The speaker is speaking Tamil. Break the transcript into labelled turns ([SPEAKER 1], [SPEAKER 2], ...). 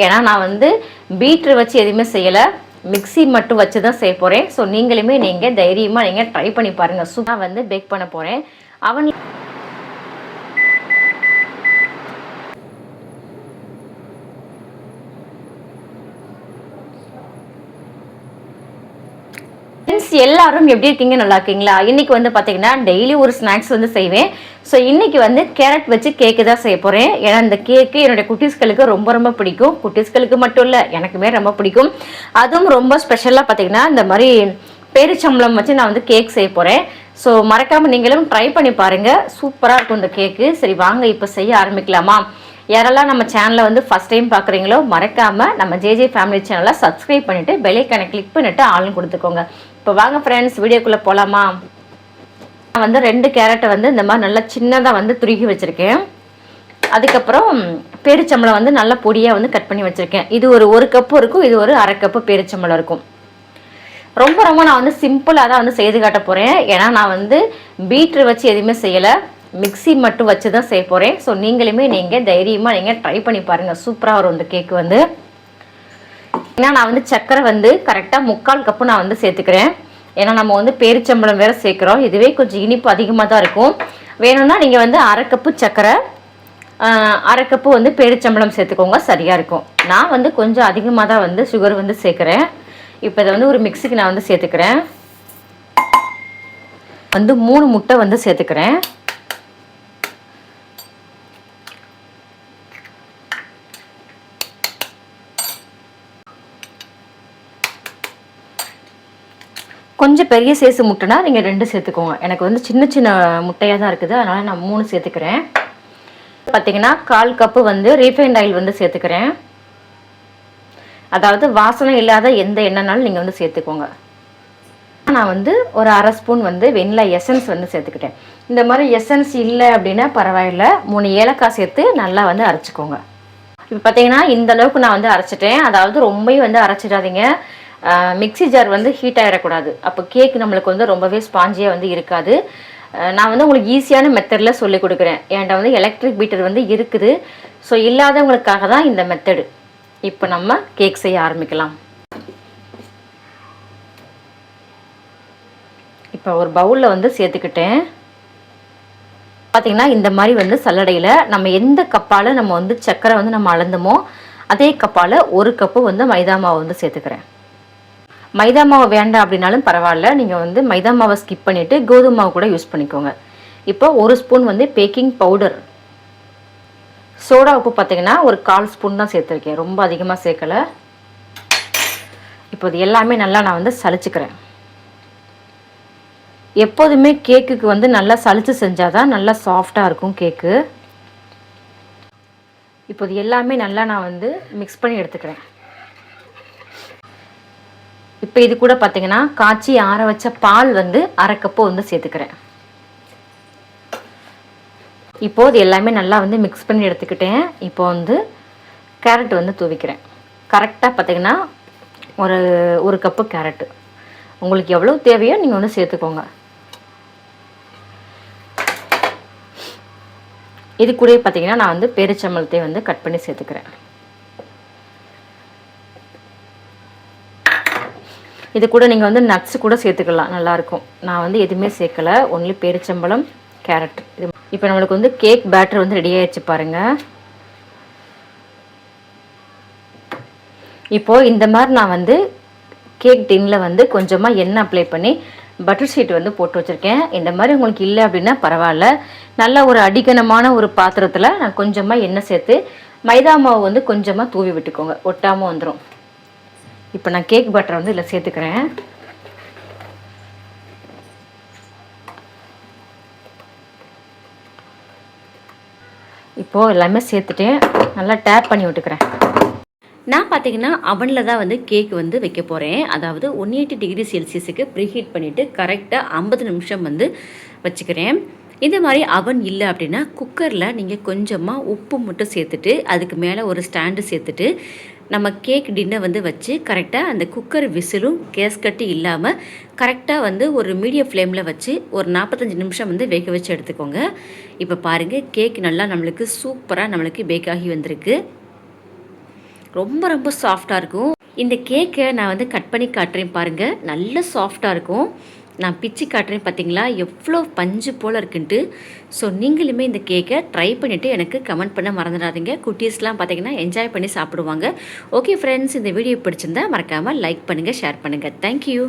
[SPEAKER 1] ஏன்னா நான் வந்து பீட்ரு வச்சு எதுவுமே செய்யலை, மிக்ஸி மட்டும் வச்சு தான் செய்ய போகிறேன். ஸோ நீங்களுமே தைரியமாக ட்ரை பண்ணி பாருங்கள். சூப்பராக வந்து பேக் பண்ண போகிறேன். அவன் எல்லாரும் எப்படி இருக்கீங்க? நல்லா இருக்கீங்களா? இன்னைக்கு வந்து பார்த்தீங்கன்னா டெய்லி ஒரு ஸ்நாக்ஸ் வந்து செய்வேன். ஸோ இன்னைக்கு வந்து கேரட் வச்சு கேக்கு தான் செய்ய போகிறேன். ஏன்னா இந்த கேக்கு என்னுடைய குட்டீஸ்களுக்கு ரொம்ப ரொம்ப பிடிக்கும். குட்டீஸ்களுக்கு மட்டும் இல்லை, எனக்குமே ரொம்ப பிடிக்கும். அதுவும் ரொம்ப ஸ்பெஷலாக பார்த்தீங்கன்னா இந்த மாதிரி பேரிச்சம்பளம் வச்சு நான் வந்து கேக் செய்ய போகிறேன். ஸோ மறக்காமல் நீங்களும் ட்ரை பண்ணி பாருங்கள். சூப்பராக இருக்கும் இந்த கேக்கு. சரி வாங்க இப்போ செய்ய ஆரம்பிக்கலாமா? யாரெல்லாம் நம்ம சேனலை வந்து ஃபஸ்ட் டைம் பார்க்குறீங்களோ மறக்காமல் நம்ம ஜேஜே ஃபேமிலி சேனலை சப்ஸ்கிரைப் பண்ணிவிட்டு பெல் ஐக்கானை கிளிக் பண்ணிவிட்டு ஆளுன்னு கொடுத்துக்கோங்க. இப்போ வாங்க ஃப்ரெண்ட்ஸ், வீடியோக்குள்ளே போகலாமா? நான் வந்து 2 கேரட்டை வந்து இந்த மாதிரி நல்லா சின்னதாக வந்து துருகி வச்சுருக்கேன். அதுக்கப்புறம் பேரிச்சம்பளம் வந்து நல்லா பொடியாக வந்து கட் பண்ணி வச்சுருக்கேன். இது ஒரு கப்பு இருக்கும், இது ஒரு 1/2 கப்பு பேரிச்சம்பளம் இருக்கும். ரொம்ப ரொம்ப நான் வந்து சிம்பிளாக தான் வந்து செய்து காட்ட போகிறேன். ஏன்னா நான் வந்து பீட்ரு வச்சு எதுவுமே செய்யலை, மிக்ஸி மட்டும் வச்சு தான் செய்ய போகிறேன். ஸோ நீங்களுமே தைரியமாக ட்ரை பண்ணி பாருங்கள். சூப்பராக வரும் இந்த கேக்கு வந்து. ஏன்னா நான் வந்து சர்க்கரை வந்து கரெக்டாக 3/4 கப்பு நான் வந்து சேர்த்துக்கிறேன். ஏன்னா நம்ம வந்து பேரிச்சம்பளம் வேறு சேர்க்குறோம். இதுவே கொஞ்சம் இனிப்பு அதிகமாக தான் இருக்கும். வேணும்னா நீங்கள் வந்து 1/2 கப்பு சர்க்கரை, 1/2 கப்பு வந்து பேரிச்சம்பளம் சேர்த்துக்கோங்க, சரியாக இருக்கும். நான் வந்து கொஞ்சம் அதிகமாக தான் வந்து சுகர் வந்து சேர்க்குறேன். இப்போ இதை வந்து ஒரு மிக்ஸிக்கு நான் வந்து சேர்த்துக்கிறேன். வந்து 3 முட்டை வந்து சேர்த்துக்கிறேன். கொஞ்சம் பெரிய சைஸ் முட்டைனா நீங்கள் 2 சேர்த்துக்கோங்க. எனக்கு வந்து சின்ன சின்ன முட்டையாக தான் இருக்குது, அதனால் நான் 3 சேர்த்துக்கிறேன். பார்த்தீங்கன்னா 1/4 கப்பு வந்து ரீஃபைண்ட் ஆயில் வந்து சேர்த்துக்கிறேன். அதாவது வாசனை இல்லாத எந்த எண்ணெய்னாலும் நீங்கள் வந்து சேர்த்துக்கோங்க. நான் வந்து ஒரு 1/2 ஸ்பூன் வந்து வெண்ணிலா எசன்ஸ் வந்து சேர்த்துக்கிட்டேன். இந்த மாதிரி எசன்ஸ் இல்லை அப்படின்னா பரவாயில்ல, 3 ஏலக்காய் சேர்த்து நல்லா வந்து அரைச்சிக்கோங்க. இப்போ பார்த்தீங்கன்னா இந்த அளவுக்கு நான் வந்து அரைச்சிட்டேன். அதாவது ரொம்பவும் வந்து அரைச்சிடாதீங்க. மிக்ஸி ஜார் வந்து ஹீட் ஆகிடக்கூடாது. அப்போ கேக் நம்மளுக்கு வந்து ரொம்பவே ஸ்பாஞ்சியாக வந்து இருக்காது. நான் வந்து உங்களுக்கு ஈஸியான மெத்தடில் சொல்லிக் கொடுக்குறேன். என்கிட்ட வந்து எலக்ட்ரிக் பீட்டர் வந்து இருக்குது. ஸோ இல்லாதவங்களுக்காக தான் இந்த மெத்தடு. இப்போ நம்ம கேக் செய்ய ஆரம்பிக்கலாம். இப்போ ஒரு பவுலில் வந்து சேர்த்துக்கிட்டேன். பார்த்திங்கன்னா இந்த மாதிரி வந்து சல்லடையில் நம்ம எந்த கப்பால் நம்ம வந்து சர்க்கரை வந்து நம்ம அளந்தோமோ அதே கப்பால் 1 கப்பு வந்து மைதா மாவு வந்து சேர்த்துக்கிறேன். மைதா மாவு வேண்டாம் அப்படின்னாலும் பரவாயில்ல, நீங்கள் வந்து மைதா மாவை ஸ்கிப் பண்ணிவிட்டு கோதுமை மாவு கூட யூஸ் பண்ணிக்கோங்க. இப்போ 1 ஸ்பூன் வந்து பேக்கிங் பவுடர். சோடா உப்பு பார்த்திங்கன்னா ஒரு 1/4 ஸ்பூன் தான் சேர்த்துருக்கேன், ரொம்ப அதிகமாக சேர்க்கலை. இப்போ இது எல்லாமே நல்லா நான் வந்து சலிச்சுக்கிறேன். எப்போதுமே கேக்குக்கு வந்து நல்லா சலிச்சு செஞ்சால் தான் நல்லா சாஃப்டாக இருக்கும் கேக்கு. இப்போ இது எல்லாமே நல்லா நான் வந்து மிக்ஸ் பண்ணி எடுத்துக்கிறேன். இப்போ இது கூட பார்த்திங்கன்னா காய்ச்சி ஆற வச்ச பால் வந்து 1/2 கப்பு வந்து சேர்த்துக்கிறேன். இப்போது இது எல்லாமே நல்லா வந்து மிக்ஸ் பண்ணி எடுத்துக்கிட்டேன். இப்போ வந்து கேரட் வந்து தூவிக்கிறேன். கரெக்டாக பார்த்திங்கன்னா ஒரு கப்பு கேரட்டு. உங்களுக்கு எவ்வளோ தேவையோ நீங்கள் வந்து சேர்த்துக்கோங்க. இது கூட பார்த்திங்கன்னா நான் வந்து பேரிச்சம்பழத்தை வந்து கட் பண்ணி சேர்த்துக்கிறேன். இது கூட நீங்கள் வந்து நட்ஸ் கூட சேர்த்துக்கலாம், நல்லாயிருக்கும். நான் வந்து எதுவுமே சேர்க்கலை, ஒன்லி பேரிச்சம்பழம், கேரட். இது இப்போ நம்மளுக்கு வந்து கேக் பேட்டர் வந்து ரெடி ஆகிடுச்சு பாருங்கள். இப்போது இந்த மாதிரி நான் வந்து கேக் டின்னில் வந்து கொஞ்சமாக எண்ணெய் அப்ளை பண்ணி பட்டர் ஷீட் வந்து போட்டு வச்சுருக்கேன். இந்த மாதிரி உங்களுக்கு இல்லை அப்படின்னா பரவாயில்ல, நல்ல ஒரு அடிக்கனமான ஒரு பாத்திரத்தில் நான் கொஞ்சமாக எண்ணெய் சேர்த்து மைதா மாவு வந்து கொஞ்சமாக தூவி விட்டுக்கோங்க, ஒட்டாமல் வந்துடும். இப்போ நான் கேக் பட்டரை வந்து இதில் சேர்த்துக்கிறேன். இப்போது எல்லாமே சேர்த்துட்டு நல்லா டேப் பண்ணி விட்டுக்கிறேன். நான் பார்த்திங்கன்னா அவனில் தான் வந்து கேக் வந்து வைக்க போகிறேன். அதாவது 180 டிகிரி செல்சியஸுக்கு ப்ரீஹீட் பண்ணிவிட்டு கரெக்டாக 50 நிமிஷம் வந்து வச்சுக்கிறேன். இந்த மாதிரி அவன் இல்லை அப்படின்னா குக்கரில் நீங்கள் கொஞ்சமாக உப்பு மட்டும் சேர்த்துட்டு அதுக்கு மேலே ஒரு ஸ்டாண்டு சேர்த்துட்டு நம்ம கேக் டின்னை வந்து வச்சு கரெக்டாக அந்த குக்கர் விசிலும் கேஸ்கட்டு இல்லாமல் கரெக்டாக வந்து ஒரு மீடியம் ஃப்ளேமில் வச்சு ஒரு 45 நிமிஷம் வந்து வேக வச்சு எடுத்துக்கோங்க. இப்போ பாருங்கள் கேக் நல்லா நம்மளுக்கு சூப்பராக நம்மளுக்கு பேக் ஆகி வந்திருக்கு. ரொம்ப ரொம்ப சாஃப்டாக இருக்கும். இந்த கேக்கை நான் வந்து கட் பண்ணி காட்டுறேன் பாருங்கள், நல்ல சாஃப்டாக இருக்கும். நான் பிச்சு காட்டுறேன் பார்த்தீங்களா, எவ்வளோ பஞ்சு போல் இருக்குன்ட்டு. ஸோ நீங்களுமே இந்த கேக்கை ட்ரை பண்ணிவிட்டு எனக்கு கமெண்ட் பண்ண மறந்துடாதீங்க. குட்டீஸ்லாம் பார்த்தீங்கன்னா என்ஜாய் பண்ணி சாப்பிடுவாங்க. ஓகே ஃப்ரெண்ட்ஸ், இந்த வீடியோ பிடிச்சிருந்தா மறக்காமல் லைக் பண்ணுங்கள், ஷேர் பண்ணுங்கள். தேங்க்யூ.